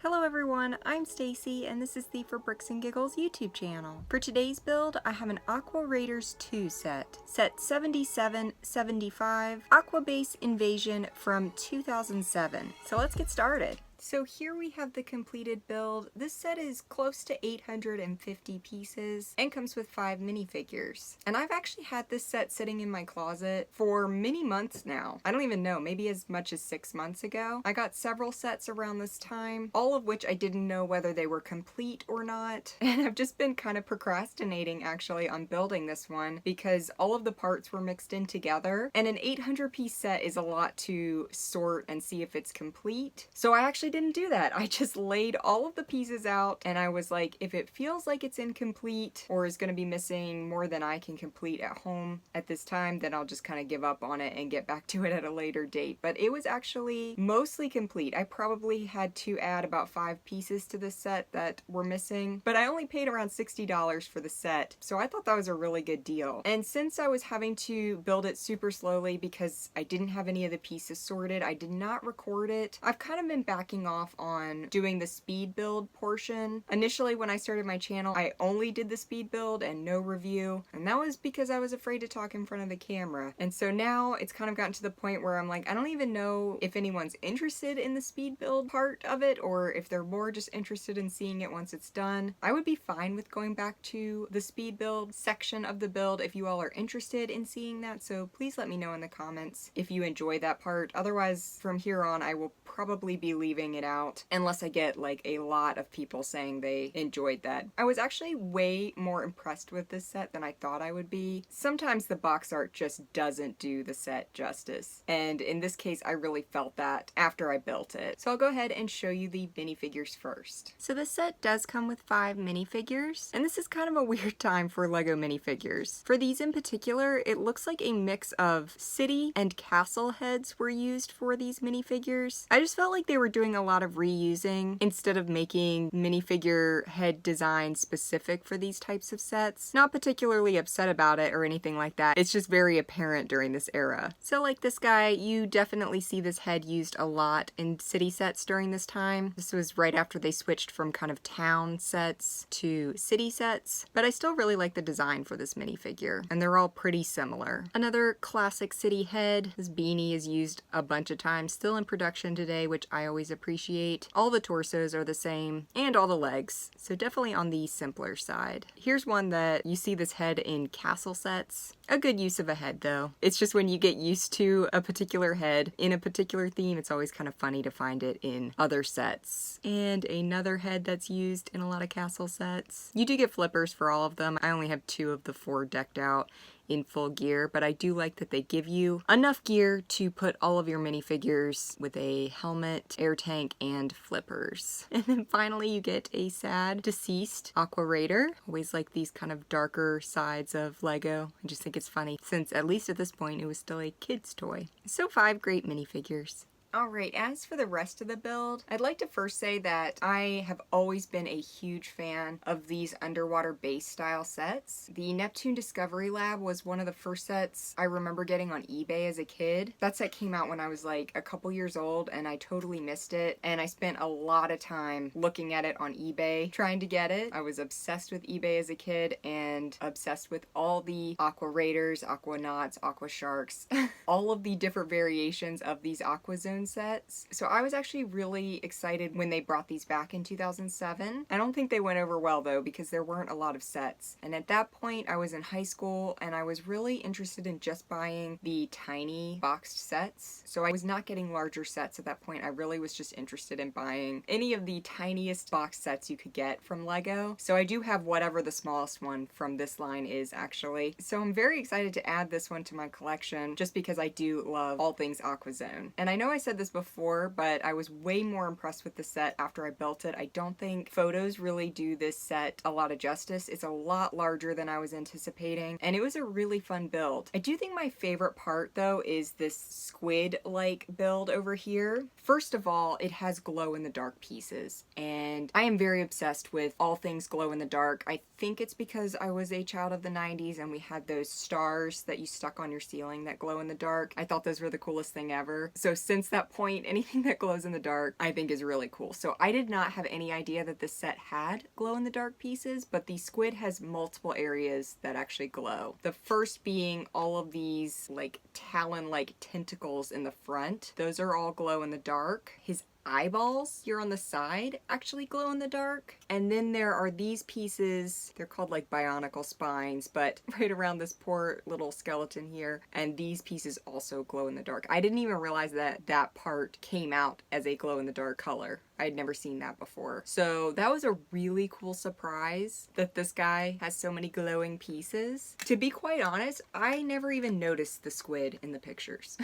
Hello everyone, I'm Stacy and this is the For Bricks and Giggles YouTube channel. For today's build, I have an Aquaraiders 2 set 7775 Aquabase Invasion from 2007. So let's get started. So here we have the completed build. This set is close to 850 pieces and comes with 5 minifigures. And I've actually had this set sitting in my closet for many months now. I don't even know, maybe as much as 6 months ago. I got several sets around this time, all of which I didn't know whether they were complete or not. And I've just been kind of procrastinating actually on building this one because all of the parts were mixed in together. And an 800 piece set is a lot to sort and see if it's complete. So I actually didn't do that. I just laid all of the pieces out and I was like, if it feels like it's incomplete or is going to be missing more than I can complete at home at this time, then I'll just kind of give up on it and get back to it at a later date. But it was actually mostly complete. I probably had to add about 5 pieces to the set that were missing, but I only paid around $60 for the set, so I thought that was a really good deal. And since I was having to build it super slowly because I didn't have any of the pieces sorted, I did not record it. I've kind of been backing off on doing the speed build portion. Initially when I started my channel, I only did the speed build and no review, and that was because I was afraid to talk in front of the camera. And so now it's kind of gotten to the point where I'm like, I don't even know if anyone's interested in the speed build part of it or if they're more just interested in seeing it once it's done. I would be fine with going back to the speed build section of the build if you all are interested in seeing that, so please let me know in the comments if you enjoy that part. Otherwise, from here on, I will probably be leaving it out unless I get like a lot of people saying they enjoyed that. I was actually way more impressed with this set than I thought I would be. Sometimes the box art just doesn't do the set justice, and in this case I really felt that after I built it. So I'll go ahead and show you the minifigures first. So this set does come with 5 minifigures, and this is kind of a weird time for Lego minifigures. For these in particular, it looks like a mix of city and castle heads were used for these minifigures. I just felt like they were doing a lot of reusing instead of making minifigure head designs specific for these types of sets. Not particularly upset about it or anything like that. It's just very apparent during this era. So like this guy, you definitely see this head used a lot in city sets during this time. This was right after they switched from kind of town sets to city sets, but I still really like the design for this minifigure, and they're all pretty similar. Another classic city head. This beanie is used a bunch of times, still in production today, which I always appreciate. All the torsos are the same, and all the legs, so definitely on the simpler side. Here's one that you see this head in castle sets. A good use of a head though. It's just when you get used to a particular head in a particular theme, it's always kind of funny to find it in other sets. And another head that's used in a lot of castle sets. You do get flippers for all of them. I only have 2 of the 4 decked out in full gear, but I do like that they give you enough gear to put all of your minifigures with a helmet, air tank, and flippers. And then finally you get a sad deceased Aquaraider. Always like these kind of darker sides of Lego. I just think it's funny since at least at this point it was still a kid's toy. So 5 great minifigures. Alright, as for the rest of the build, I'd like to first say that I have always been a huge fan of these underwater base style sets. The Neptune Discovery Lab was one of the first sets I remember getting on eBay as a kid. That set came out when I was like a couple years old and I totally missed it, and I spent a lot of time looking at it on eBay trying to get it. I was obsessed with eBay as a kid and obsessed with all the Aquaraiders, Aquanauts, Aquasharks, all of the different variations of these Aqua Zone sets. So I was actually really excited when they brought these back in 2007. I don't think they went over well though because there weren't a lot of sets. And at that point I was in high school and I was really interested in just buying the tiny boxed sets. So I was not getting larger sets at that point. I really was just interested in buying any of the tiniest box sets you could get from Lego. So I do have whatever the smallest one from this line is actually. So I'm very excited to add this one to my collection just because I do love all things Aqua Zone. And I know I said this before, but I was way more impressed with the set after I built it. I don't think photos really do this set a lot of justice. It's a lot larger than I was anticipating, and it was a really fun build. I do think my favorite part though is this squid-like build over here. First of all, it has glow-in-the-dark pieces, and I am very obsessed with all things glow-in-the-dark. I think it's because I was a child of the 90s and we had those stars that you stuck on your ceiling that glow in the dark. I thought those were the coolest thing ever. So since that that point, anything that glows in the dark I think is really cool. So I did not have any idea that this set had glow in the dark pieces, but the squid has multiple areas that actually glow. The first being all of these like talon-like tentacles in the front. Those are all glow in the dark. His eyeballs here on the side actually glow in the dark. And then there are these pieces, they're called like bionicle spines, but right around this poor little skeleton here, and these pieces also glow in the dark. I didn't even realize that that part came out as a glow in the dark color. I'd never seen that before. So that was a really cool surprise that this guy has so many glowing pieces. To be quite honest, I never even noticed the squid in the pictures.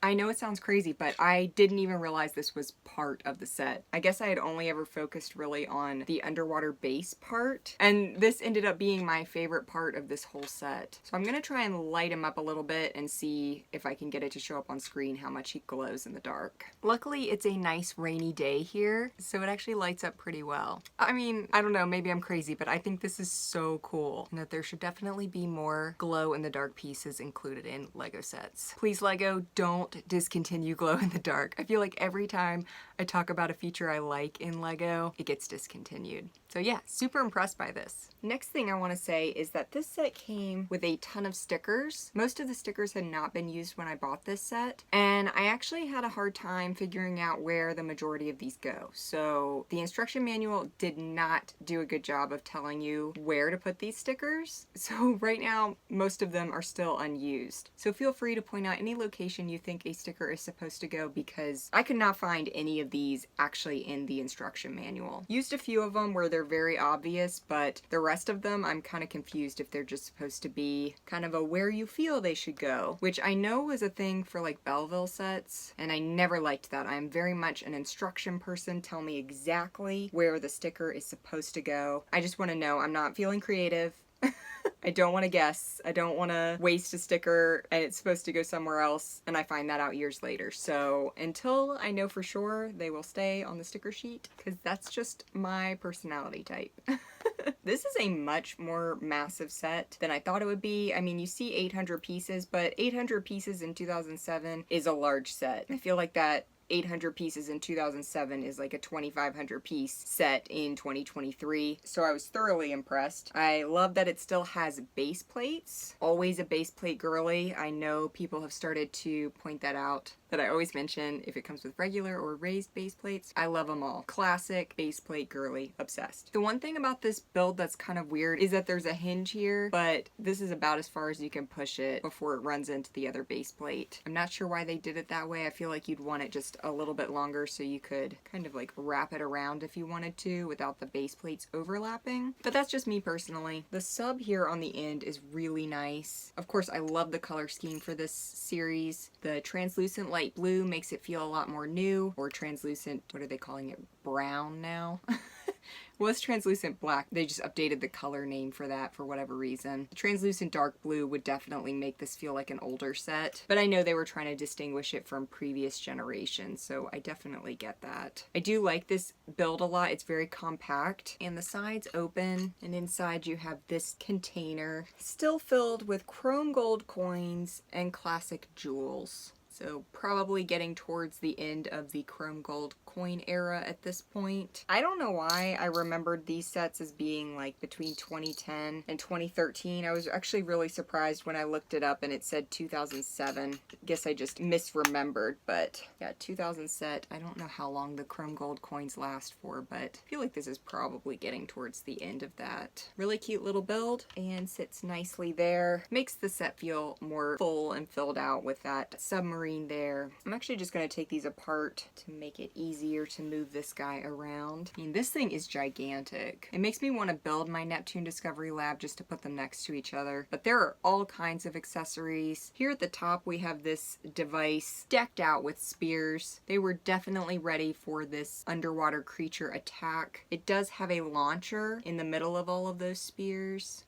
I know it sounds crazy, but I didn't even realize this was part of the set. I guess I had only ever focused really on the underwater base part, and this ended up being my favorite part of this whole set. So I'm gonna try and light him up a little bit and see if I can get it to show up on screen how much he glows in the dark. Luckily, it's a nice rainy day here, so it actually lights up pretty well. I mean, I don't know, maybe I'm crazy, but I think this is so cool, and that there should definitely be more glow in the dark pieces included in LEGO sets. Please, LEGO, don't discontinue glow in the dark. I feel like every time I talk about a feature I like in LEGO, it gets discontinued. So yeah, super impressed by this. Next thing I want to say is that this set came with a ton of stickers. Most of the stickers had not been used when I bought this set, and I actually had a hard time figuring out where the majority of these go. So the instruction manual did not do a good job of telling you where to put these stickers. So right now, most of them are still unused. So feel free to point out any location you think a sticker is supposed to go, because I could not find any of these actually in the instruction manual. Used a few of them where they're very obvious, but the rest of them I'm kind of confused if they're just supposed to be kind of a where you feel they should go, which I know was a thing for like Belleville sets, and I never liked that. I'm very much an instruction person. Tell me exactly where the sticker is supposed to go. I just want to know. I'm not feeling creative. I don't want to guess. I don't want to waste a sticker and it's supposed to go somewhere else and I find that out years later. So until I know for sure, they will stay on the sticker sheet, because that's just my personality type. This is a much more massive set than I thought it would be. I mean, you see 800 pieces, but 800 pieces in 2007 is a large set. I feel like that 800 pieces in 2007 is like a 2,500 piece set in 2023. So I was thoroughly impressed. I love that it still has base plates. Always a base plate girly. I know people have started to point that out, that I always mention if it comes with regular or raised base plates. I love them all. Classic base plate girly, obsessed. The one thing about this build that's kind of weird is that there's a hinge here, but this is about as far as you can push it before it runs into the other base plate. I'm not sure why they did it that way. I feel like you'd want it just a little bit longer so you could kind of like wrap it around if you wanted to without the base plates overlapping. But that's just me personally. The sub here on the end is really nice. Of course, I love the color scheme for this series. The translucent light blue makes it feel a lot more new, or translucent, what are they calling it? Brown now? Was translucent black. They just updated the color name for that for whatever reason. Translucent dark blue would definitely make this feel like an older set, but I know they were trying to distinguish it from previous generations, so I definitely get that. I do like this build a lot. It's very compact, and the sides open, and inside you have this container still filled with chrome gold coins and classic jewels. So probably getting towards the end of the chrome gold coin era at this point. I don't know why I remembered these sets as being like between 2010 and 2013. I was actually really surprised when I looked it up and it said 2007. I guess I just misremembered, but yeah, 2000 set. I don't know how long the chrome gold coins last for, but I feel like this is probably getting towards the end of that. Really cute little build and sits nicely there. Makes the set feel more full and filled out with that submarine there. I'm actually just going to take these apart to make it easier to move this guy around. I mean, this thing is gigantic. It makes me want to build my Neptune Discovery Lab just to put them next to each other. But there are all kinds of accessories. Here at the top we have this device decked out with spears. They were definitely ready for this underwater creature attack. It does have a launcher in the middle of all of those spears.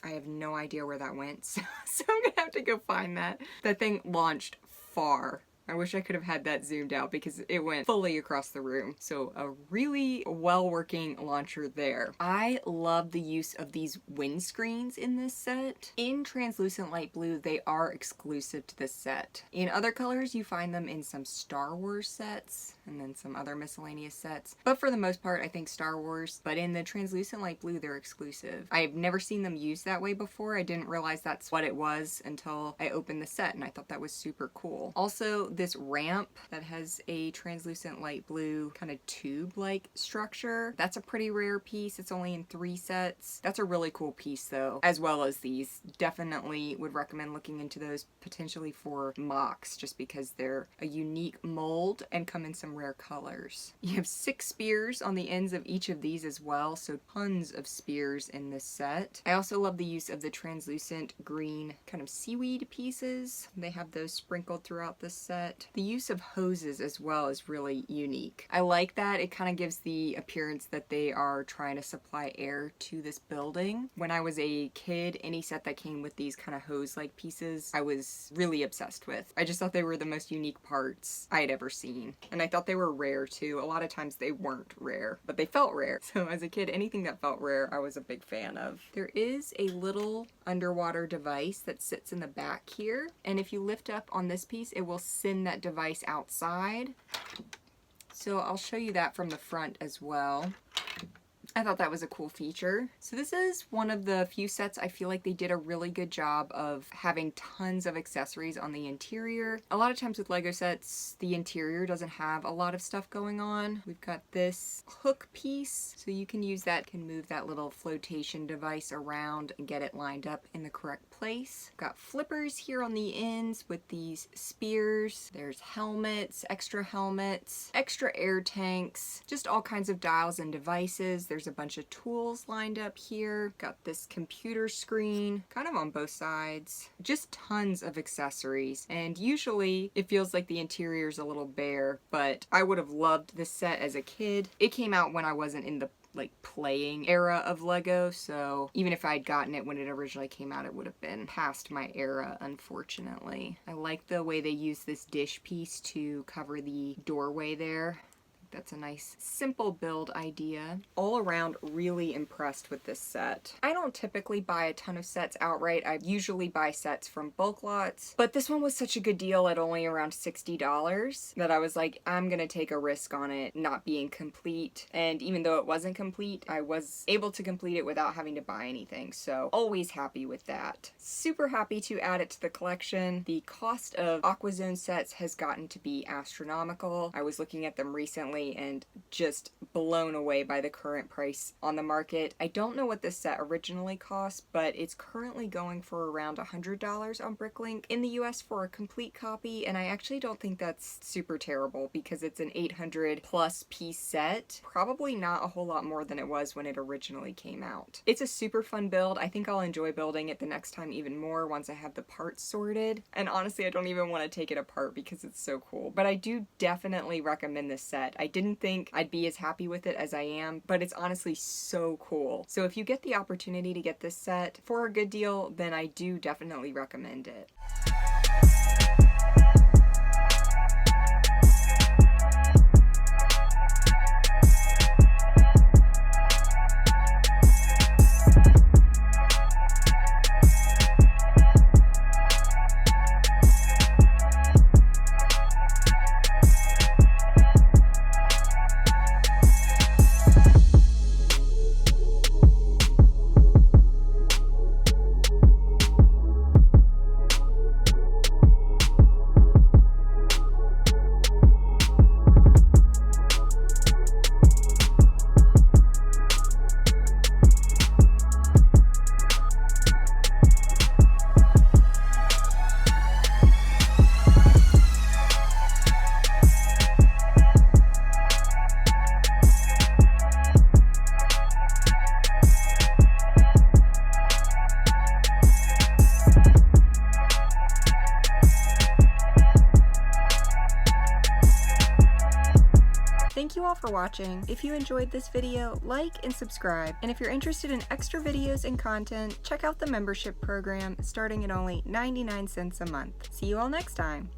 I have no idea where that went, so I'm gonna have to go find that. That thing launched far. I wish I could have had that zoomed out because it went fully across the room. So a really well-working launcher there. I love the use of these windscreens in this set. In translucent light blue, they are exclusive to this set. In other colors, you find them in some Star Wars sets and then some other miscellaneous sets. But for the most part, I think Star Wars. But in the translucent light blue, they're exclusive. I've never seen them used that way before. I didn't realize that's what it was until I opened the set, and I thought that was super cool. Also, this ramp that has a translucent light blue kind of tube-like structure, that's a pretty rare piece. It's only in 3 sets. That's a really cool piece though, as well as these. Definitely would recommend looking into those potentially for mocks, just because they're a unique mold and come in some rare colors. You have 6 spears on the ends of each of these as well, so tons of spears in this set. I also love the use of the translucent green kind of seaweed pieces. They have those sprinkled throughout this set. The use of hoses as well is really unique. I like that. It kind of gives the appearance that they are trying to supply air to this building. When I was a kid, any set that came with these kind of hose-like pieces, I was really obsessed with. I just thought they were the most unique parts I had ever seen. And I thought they were rare too. A lot of times they weren't rare, but they felt rare. So as a kid, anything that felt rare, I was a big fan of. There is a little underwater device that sits in the back here. And if you lift up on this piece, it will send that device outside. So I'll show you that from the front as well. I thought that was a cool feature. So this is one of the few sets I feel like they did a really good job of having tons of accessories on the interior. A lot of times with Lego sets, the interior doesn't have a lot of stuff going on. We've got this hook piece, so you can use that, can move that little flotation device around and get it lined up in the correct place. Got flippers here on the ends with these spears. There's helmets, extra air tanks, just all kinds of dials and devices. There's a bunch of tools lined up here. Got this computer screen kind of on both sides. Just tons of accessories. And usually it feels like the interior is a little bare, but I would have loved this set as a kid. It came out when I wasn't in the playing era of Lego, so even if I'd gotten it when it originally came out, it would have been past my era, unfortunately. I like the way they use this dish piece to cover the doorway there. That's a nice simple build idea. All around, really impressed with this set. I don't typically buy a ton of sets outright. I usually buy sets from bulk lots, but this one was such a good deal at only around $60 that I was like, I'm gonna take a risk on it not being complete. And even though it wasn't complete, I was able to complete it without having to buy anything, so always happy with that. Super happy to add it to the collection. The cost of AquaZone sets has gotten to be astronomical. I was looking at them recently and just blown away by the current price on the market. I don't know what this set originally cost, but it's currently going for around $100 on BrickLink in the US for a complete copy, and I actually don't think that's super terrible because it's an 800 plus piece set. Probably not a whole lot more than it was when it originally came out. It's a super fun build. I think I'll enjoy building it the next time even more once I have the parts sorted. And honestly, I don't even want to take it apart because it's so cool. But I do definitely recommend this set. I didn't think I'd be as happy with it as I am, but it's honestly so cool. So if you get the opportunity to get this set for a good deal, then I do definitely recommend it. Thank you all for watching. If you enjoyed this video, like and subscribe. And if you're interested in extra videos and content, check out the membership program starting at only 99 cents a month. See you all next time.